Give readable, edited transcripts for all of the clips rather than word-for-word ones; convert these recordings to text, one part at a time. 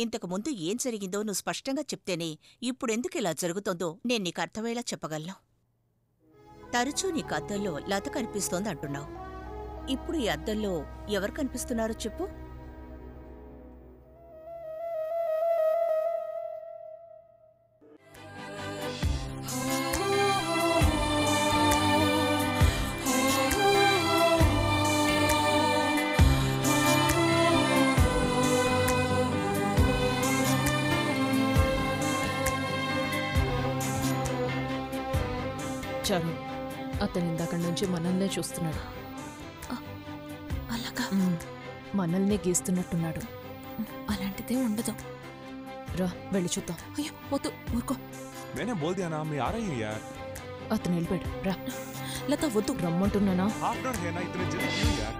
ఇంతకుముందు ఏం జరిగిందో నువ్వు స్పష్టంగా చెప్తేనే ఇప్పుడెందుకిలా జరుగుతోందో నేను నీకు అర్థమయ్యేలా చెప్పగలను. తరచూ నీకు అద్దంలో లత కనిపిస్తోందంటున్నావు. ఇప్పుడు ఈ అద్దంలో ఎవరు కనిపిస్తున్నారో చెప్పు. చాలు, అతను ఇందాకడి నుంచి మనల్నే చూస్తున్నాడు. అలాగా? మనల్నే గీస్తున్నట్టున్నాడు. అలాంటిదే ఉండదు. రా వెళ్ళి చూద్దాం. అయ్యో వద్దు, ఊరుకో. मैंने बोल दिया ना मैं आ रही हूँ यार. అతను వెళ్ళిపోయాడు. రా లత వద్దు. రమ్మంటున్నానా? हाफ एन आवर है ना, इतने जल्दी क्यों यार.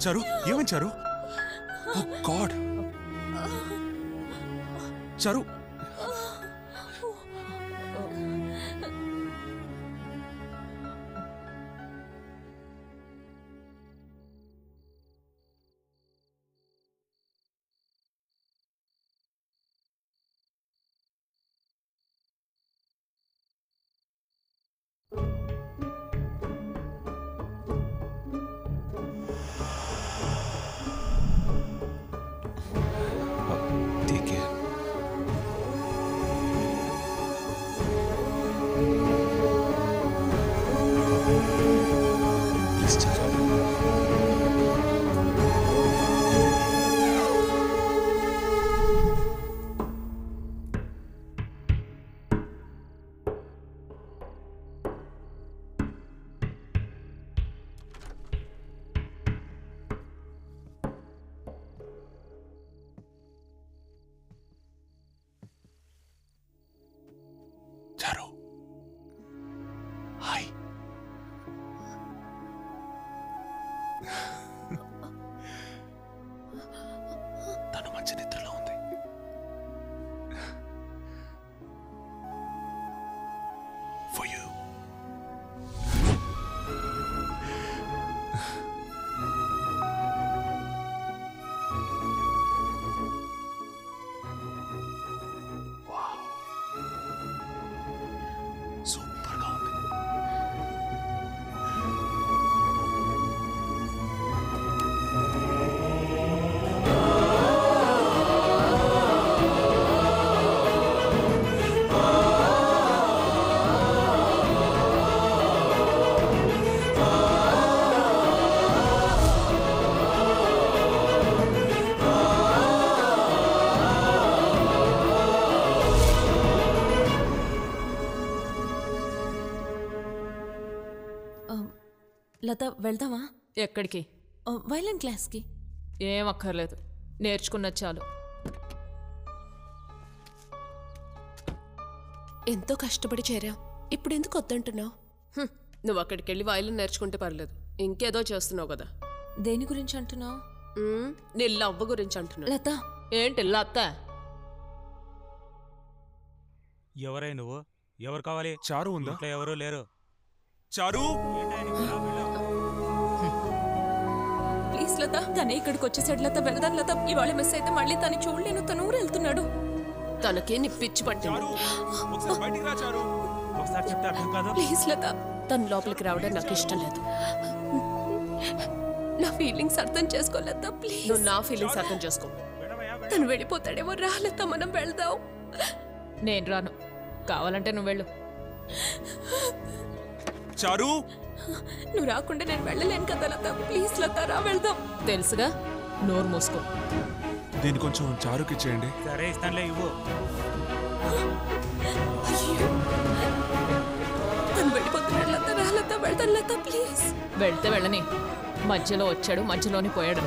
చారు ఏమని చారు? ఓ గాడ్ చారు. చారు హాయ్. తను మంచి నిద్రలో ఉంది. For you. సూపర్గా ఉంది. లత వెళ్దామా? ఎక్కడికి? వైలెన్ క్లాస్కి. ఏం అక్కర్లేదు, నేర్చుకున్నది చాలు. ఎంతో కష్టపడి చేరాం ఇప్పుడు ఎందుకు వద్దంటున్నావు? నువ్వు అక్కడికి వెళ్ళి వాయిలిన్ నేర్చుకుంటే పర్లేదు, ఇంకేదో చేస్తున్నావు కదా. దేని గురించి అంటున్నావు? నీ లవ్వ గురించి అంటున్నా. లత ఏంటి ఇల్లు అత్త? ఎవరై నువ్వు? ఎవరు కావాలి? చారు ఉందా? ఇంట్లో ఎవరు లేరు. చారు ప్లీజ్ లత, తనే ఇక్కడికి వచ్చేసాడు. లత వెళ్దాం లత, ఇవాళ మిస్ అయితే మళ్ళీ తను చూడలేను. తను ఊరు వెళ్తున్నాడు. తనకి నీ పిచ్చి పట్టింది. ఒకసారి బయటికి రా చారు. ఒకసారి చెప్తే అర్థం కాదు. ప్లీజ్ లత, తను లోపలికి రావడం నాకు ఇష్టం లేదు. నా ఫీలింగ్స్ అర్థం చేసుకో లత, ప్లీజ్. నువ్వు నా ఫీలింగ్స్ అర్థం చేసుకో. తను వెళ్ళిపోతాడేమో. రా లత, మనం వెళ్దాం. నేను రాను, కావాలంటే నువ్వు వెళ్ళు. చారు నువ్వు రాకుండా నేను వెళ్ళలేను కదా లత. ప్లీజ్ లత, రా వెళ్దాం. తెలుసుగా, నోరు మూసుకో. దీన్ని కొంచెం చారుకి ఇచ్చేయండి. సరే ఇస్తానులే, ఇవ్వు. తను వెళ్ళిపోతున్నాడు లత. రా లత, వెళ్దాం లత, ప్లీజ్. వెళ్తే వెళ్ళని, మధ్యలో వచ్చాడు మధ్యలోని పోయాడు.